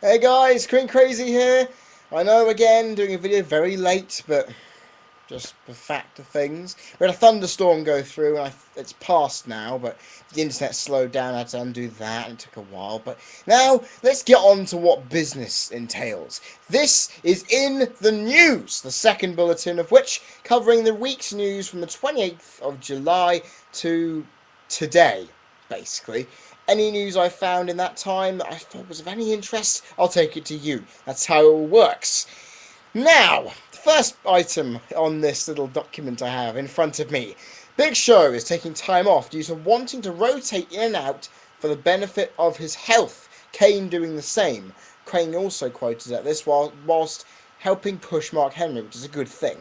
Hey guys, Queen Crazy here. I know again doing a video very late, but just the fact of things. We had a thunderstorm go through, and it's past now, but the internet slowed down. I had to undo that, and it took a while. But now let's get on to what business entails. This is in the news, the second bulletin of which covering the week's news from the 28th of July to today, basically. Any news I found in that time that I thought was of any interest, I'll take it to you. That's how it all works. Now, the first item on this little document I have in front of me. Big Show is taking time off due to wanting to rotate in and out for the benefit of his health. Kane doing the same. Kane also quoted at this whilst helping push Mark Henry, which is a good thing.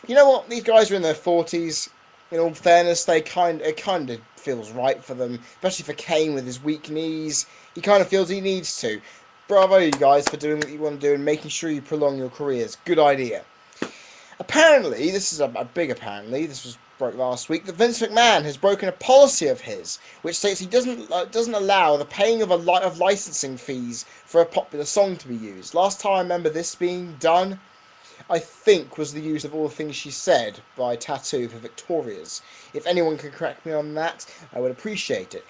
You know what? These guys are in their 40s. In all fairness, it kind of feels right for them, especially for Kane with his weak knees. He kind of feels he needs to. Bravo, you guys, for doing what you want to do and making sure you prolong your careers. Good idea. Apparently, this is a big apparently, this was broke last week, that Vince McMahon has broken a policy of his, which states he doesn't allow the paying of licensing fees for a popular song to be used. Last time I remember this being done, I think, was the use of All the Things She Said by Tattoo for Victoria's. If anyone can correct me on that, I would appreciate it.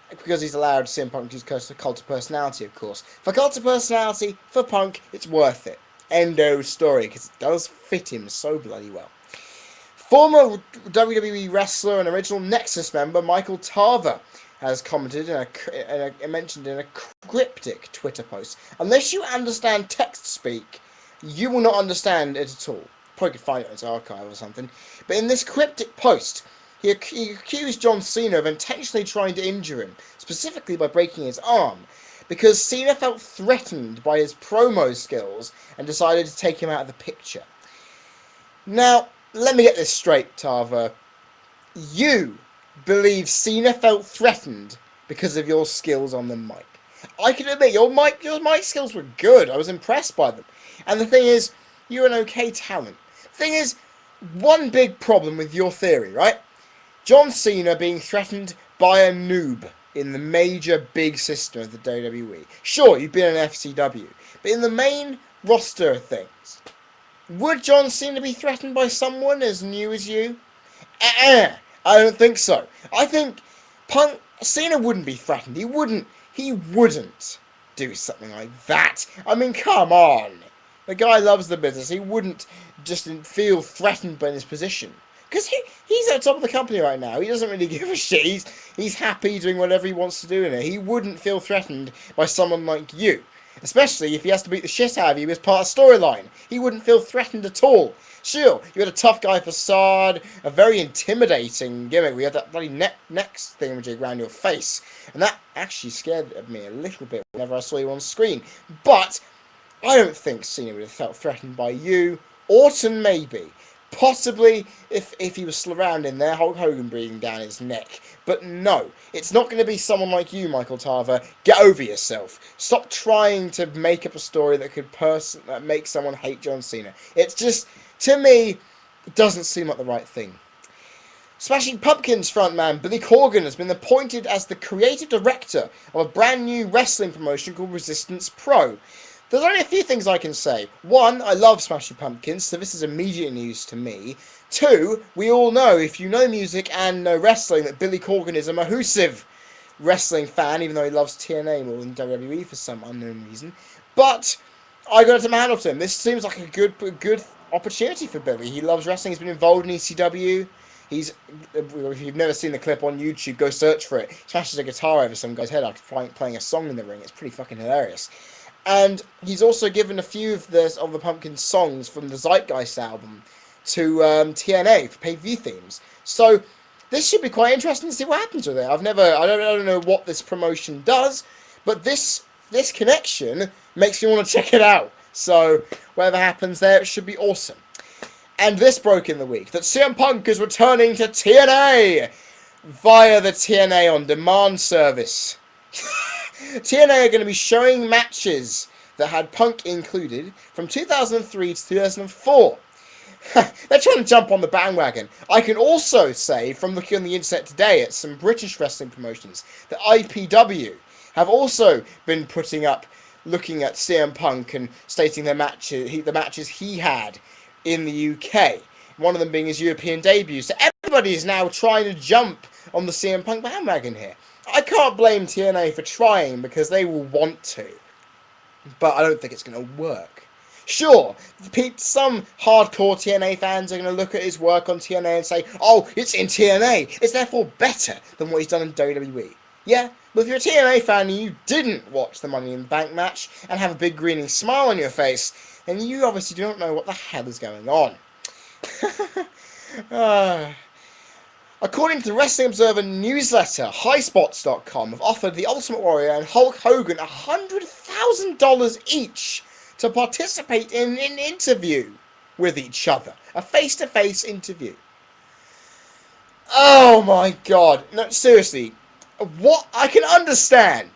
Because he's allowed CM Punk to use Cult of Personality, of course. For Cult of Personality, for Punk, it's worth it. Endo story, because it does fit him so bloody well. Former WWE wrestler and original Nexus member Michael Tarver has commented mentioned in a cryptic Twitter post. Unless you understand text speak, you will not understand it at all. Probably could find it in its archive or something. But in this cryptic post, he accused John Cena of intentionally trying to injure him, specifically by breaking his arm, because Cena felt threatened by his promo skills and decided to take him out of the picture. Now, let me get this straight, Tarver. You believe Cena felt threatened because of your skills on the mic. I can admit, your mic skills were good. I was impressed by them. And the thing is, you're an okay talent. The thing is, one big problem with your theory, right? John Cena being threatened by a noob in the major big system of the WWE. Sure, you've been an FCW, but in the main roster of things, would John Cena be threatened by someone as new as you? I don't think so. I think Cena wouldn't be threatened. He wouldn't do something like that. I mean, come on. The guy loves the business. He wouldn't just feel threatened by his position. Because he's at the top of the company right now. He doesn't really give a shit. He's happy doing whatever he wants to do in it. He wouldn't feel threatened by someone like you. Especially if he has to beat the shit out of you as part of storyline. He wouldn't feel threatened at all. Sure, you had a tough guy facade, a very intimidating gimmick. We had that bloody next thingamajig around your face. And that actually scared me a little bit whenever I saw you on screen. But I don't think Cena would have felt threatened by you. Orton maybe. Possibly if he was surrounding there, Hulk Hogan breathing down his neck. But no, it's not going to be someone like you, Michael Tarver. Get over yourself. Stop trying to make up a story that could make someone hate John Cena. It's just, to me, it doesn't seem like the right thing. Smashing Pumpkins frontman Billy Corgan has been appointed as the creative director of a brand new wrestling promotion called Resistance Pro. There's only a few things I can say. One, I love Smashing Pumpkins, so this is immediate news to me. Two, we all know, if you know music and know wrestling, that Billy Corgan is a massive wrestling fan, even though he loves TNA more than WWE for some unknown reason. But I got to handle to him. This seems like a good opportunity for Billy. He loves wrestling. He's been involved in ECW. If you've never seen the clip on YouTube, go search for it. He smashes a guitar over some guy's head after playing a song in the ring. It's pretty fucking hilarious. And he's also given a few of the Pumpkins songs from the Zeitgeist album to TNA for pay-per-view themes. So this should be quite interesting to see what happens with it. I don't know what this promotion does, but this connection makes me want to check it out. So whatever happens there, it should be awesome. And this broke in the week that CM Punk is returning to TNA via the TNA On Demand service. TNA are going to be showing matches that had Punk included from 2003 to 2004. They're trying to jump on the bandwagon. I can also say, from looking on the internet today at some British wrestling promotions, that IPW have also been putting up looking at CM Punk and stating the matches he had in the UK. One of them being his European debut. So everybody is now trying to jump on the CM Punk bandwagon here. I can't blame TNA for trying because they will want to, but I don't think it's going to work. Sure, some hardcore TNA fans are going to look at his work on TNA and say, oh, it's in TNA, it's therefore better than what he's done in WWE. Yeah, but if you're a TNA fan and you didn't watch the Money in the Bank match and have a big grinning smile on your face, then you obviously don't know what the hell is going on. According to the Wrestling Observer newsletter, highspots.com have offered the Ultimate Warrior and Hulk Hogan $100,000 each to participate in an interview with each other. A face-to-face interview. Oh my god. No, seriously. What? I can understand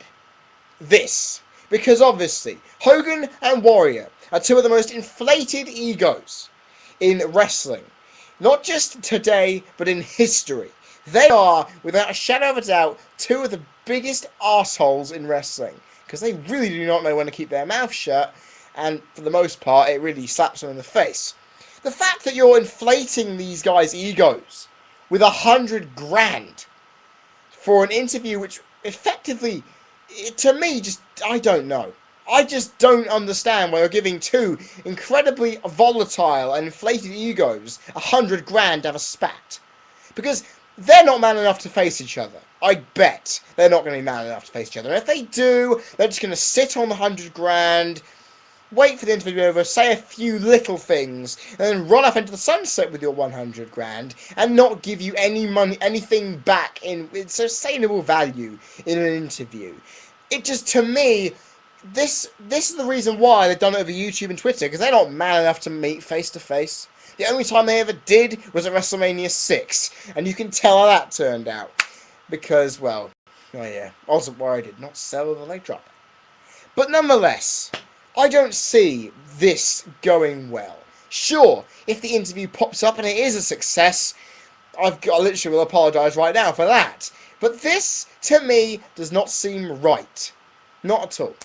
this. Because obviously, Hogan and Warrior are two of the most inflated egos in wrestling. Not just today, but in history. They are, without a shadow of a doubt, two of the biggest arseholes in wrestling. Because they really do not know when to keep their mouth shut. And for the most part, it really slaps them in the face. The fact that you're inflating these guys' egos with $100,000 for an interview which effectively, to me, I don't know. I just don't understand why you're giving two incredibly volatile and inflated egos $100,000 to have a spat. Because they're not man enough to face each other. I bet they're not going to be man enough to face each other. And if they do, they're just going to sit on the $100,000, wait for the interview to be over, say a few little things, and then run off into the sunset with your $100,000 and not give you any money, anything back in sustainable value in an interview. It just, to me, this is the reason why they've done it over YouTube and Twitter, because they're not man enough to meet face to face. The only time they ever did was at WrestleMania 6, and you can tell how that turned out. Because, well, oh yeah, Ultimate Warrior did not sell the leg drop. But nonetheless, I don't see this going well. Sure, if the interview pops up and it is a success, I literally will apologise right now for that. But this, to me, does not seem right. Not at all.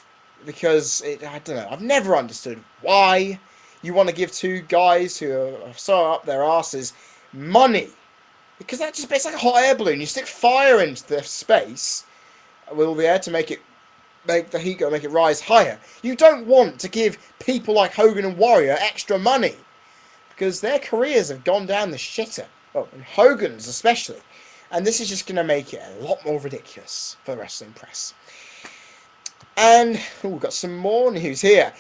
Because, I don't know, I've never understood why you want to give two guys who are so up their asses money. Because that just, it's like a hot air balloon. You stick fire into the space with all the air to make the heat go, make it rise higher. You don't want to give people like Hogan and Warrior extra money. Because their careers have gone down the shitter. Well, and Hogan's especially. And this is just going to make it a lot more ridiculous for the wrestling press. And we've got some more news here.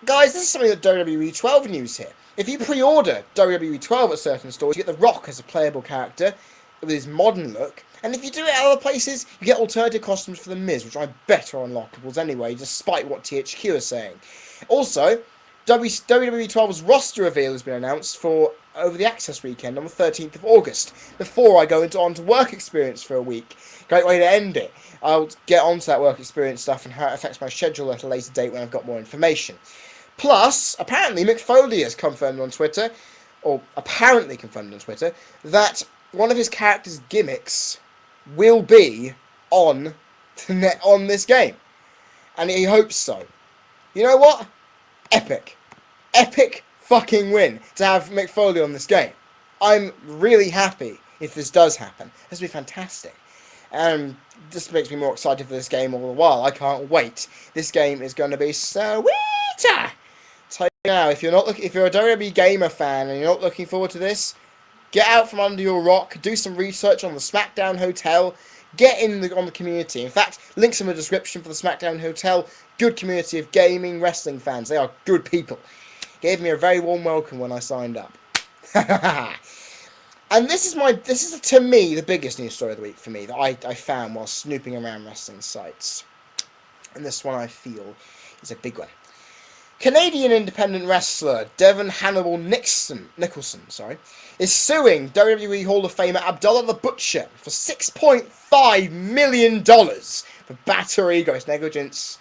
Guys, this is something that WWE 12 news here. If you pre-order WWE 12 at certain stores, you get The Rock as a playable character with his modern look. And if you do it at other places, you get alternative costumes for The Miz, which I bet are unlockables anyway, despite what THQ is saying. Also, WWE 12's roster reveal has been announced for over the Access weekend on the 13th of August, before I go on to work experience for a week. Great way to end it. I'll get onto that work experience stuff and how it affects my schedule at a later date when I've got more information. Plus, apparently Mick Foley has confirmed on Twitter, that one of his character's gimmicks will be on this game. And he hopes so. You know what? Epic. Epic fucking win to have Mick Foley on this game. I'm really happy if this does happen. This will be fantastic. And this makes me more excited for this game all the while. I can't wait. This game is going to be sweet. Tell you now, if you're a WWE gamer fan and you're not looking forward to this, get out from under your rock, do some research on the SmackDown Hotel, get on the community. In fact, links in the description for the SmackDown Hotel. Good community of gaming wrestling fans. They are good people. Gave me a very warm welcome when I signed up. And this is to me the biggest news story of the week for me that I found while snooping around wrestling sites. And this one I feel is a big one. Canadian independent wrestler Devon Hannibal Nicholson is suing WWE Hall of Famer Abdullah the Butcher for $6.5 million for battery, gross negligence.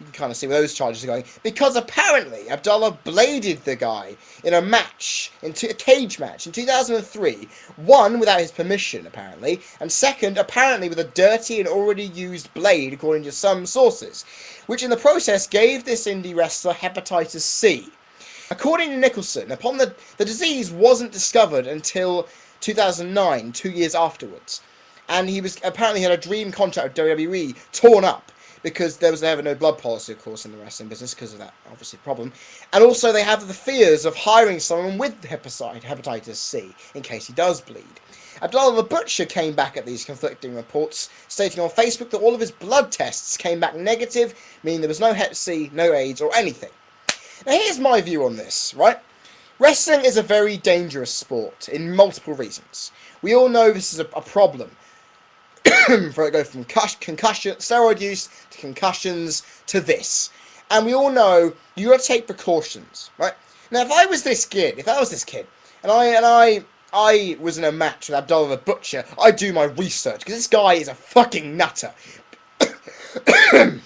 You can kind of see where those charges are going. Because apparently Abdullah bladed the guy in a match, a cage match in 2003. One, without his permission, apparently. And second, apparently with a dirty and already used blade, according to some sources. Which in the process gave this indie wrestler hepatitis C. According to Nicholson, upon the disease wasn't discovered until 2009, 2 years afterwards. And he was apparently had a dream contract with WWE torn up because they have a no blood policy, of course, in the wrestling business because of that obviously problem. And also they have the fears of hiring someone with hepatitis C in case he does bleed. Abdullah the Butcher came back at these conflicting reports, stating on Facebook that all of his blood tests came back negative, meaning there was no Hep C, no AIDS, or anything. Now here's my view on this, right? Wrestling is a very dangerous sport in multiple reasons. We all know this is a problem. For it go from concussion, steroid use to concussions to this, and we all know you got to take precautions, right? Now, if I was this kid, and I was in a match with Abdullah the Butcher, I'd do my research because this guy is a fucking nutter.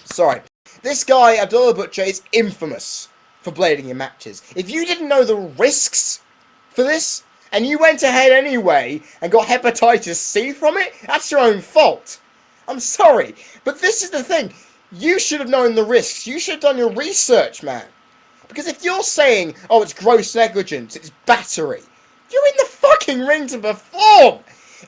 Sorry, this guy Abdullah the Butcher is infamous for blading in matches. If you didn't know the risks for this, and you went ahead anyway and got hepatitis C from it, that's your own fault. I'm sorry, but this is the thing. You should have known the risks. You should have done your research, man. Because if you're saying, oh, it's gross negligence, it's battery, you're in the fucking ring to perform.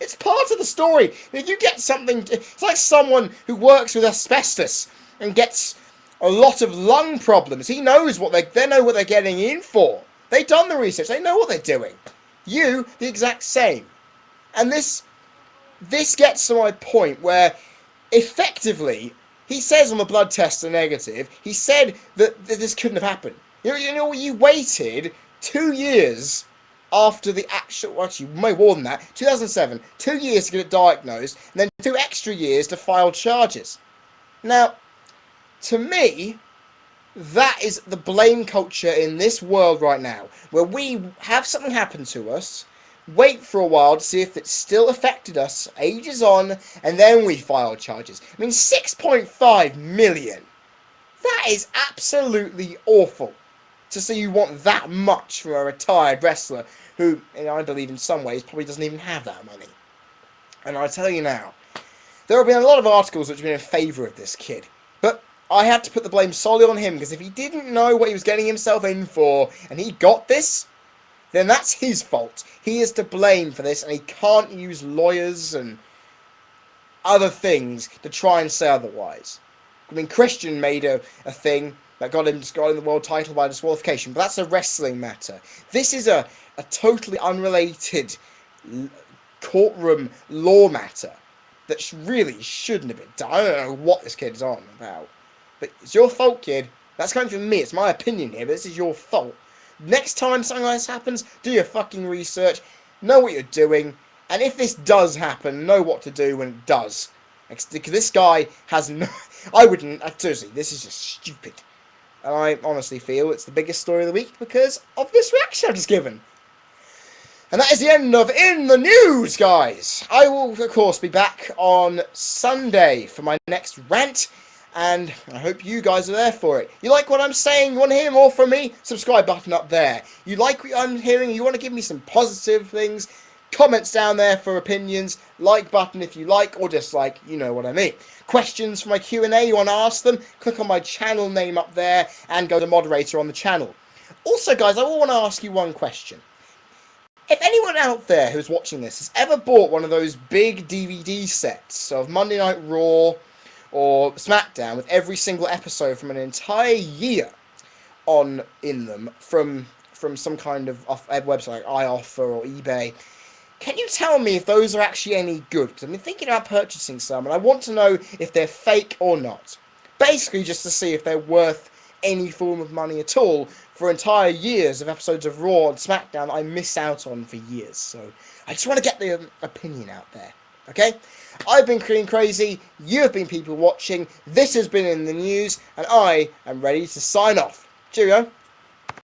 It's part of the story. If you get something, it's like someone who works with asbestos and gets a lot of lung problems. He knows what they know what they're getting in for. They've done the research. They know what they're doing. You, the exact same. And this gets to my point where, effectively, he says on the blood tests are negative, he said that this couldn't have happened. You waited 2 years after the actual, actually, way more than that, 2007, 2 years to get it diagnosed, and then 2 extra years to file charges. Now, to me, that is the blame culture in this world right now, where we have something happen to us, wait for a while to see if it still affected us, ages on, and then we file charges. I mean, 6.5 million. That is absolutely awful to see you want that much from a retired wrestler who, I believe in some ways, probably doesn't even have that money. And I tell you now, there have been a lot of articles which have been in favour of this kid, but I had to put the blame solely on him, because if he didn't know what he was getting himself in for, and he got this, then that's his fault. He is to blame for this, and he can't use lawyers and other things to try and say otherwise. I mean, Christian made a thing that got him the world title by disqualification, but that's a wrestling matter. This is a totally unrelated courtroom law matter that really shouldn't have been done. I don't know what this kid is on about. But it's your fault, kid. That's coming from me. It's my opinion here, but this is your fault. Next time something like this happens, do your fucking research. Know what you're doing. And if this does happen, know what to do when it does. Because this guy has no... I wouldn't... Seriously, this is just stupid. And I honestly feel it's the biggest story of the week because of this reaction I've just given. And that is the end of In the News, guys. I will, of course, be back on Sunday for my next rant. And I hope you guys are there for it. You like what I'm saying? You want to hear more from me? Subscribe button up there. You like what I'm hearing? You want to give me some positive things? Comments down there for opinions. Like button if you like or dislike. You know what I mean. Questions for my Q&A. You want to ask them? Click on my channel name up there and go to moderator on the channel. Also, guys, I will want to ask you one question. If anyone out there who's watching this has ever bought one of those big DVD sets of Monday Night Raw or SmackDown with every single episode from an entire year in them from some kind of website like iOffer or eBay, can you tell me if those are actually any good? Because I've been thinking about purchasing some, and I want to know if they're fake or not. Basically, just to see if they're worth any form of money at all for entire years of episodes of Raw and SmackDown that I missed out on for years. So I just want to get the opinion out there. Okay? I've been Green Crazy, you have been people watching, this has been In the News, and I am ready to sign off. Cheerio.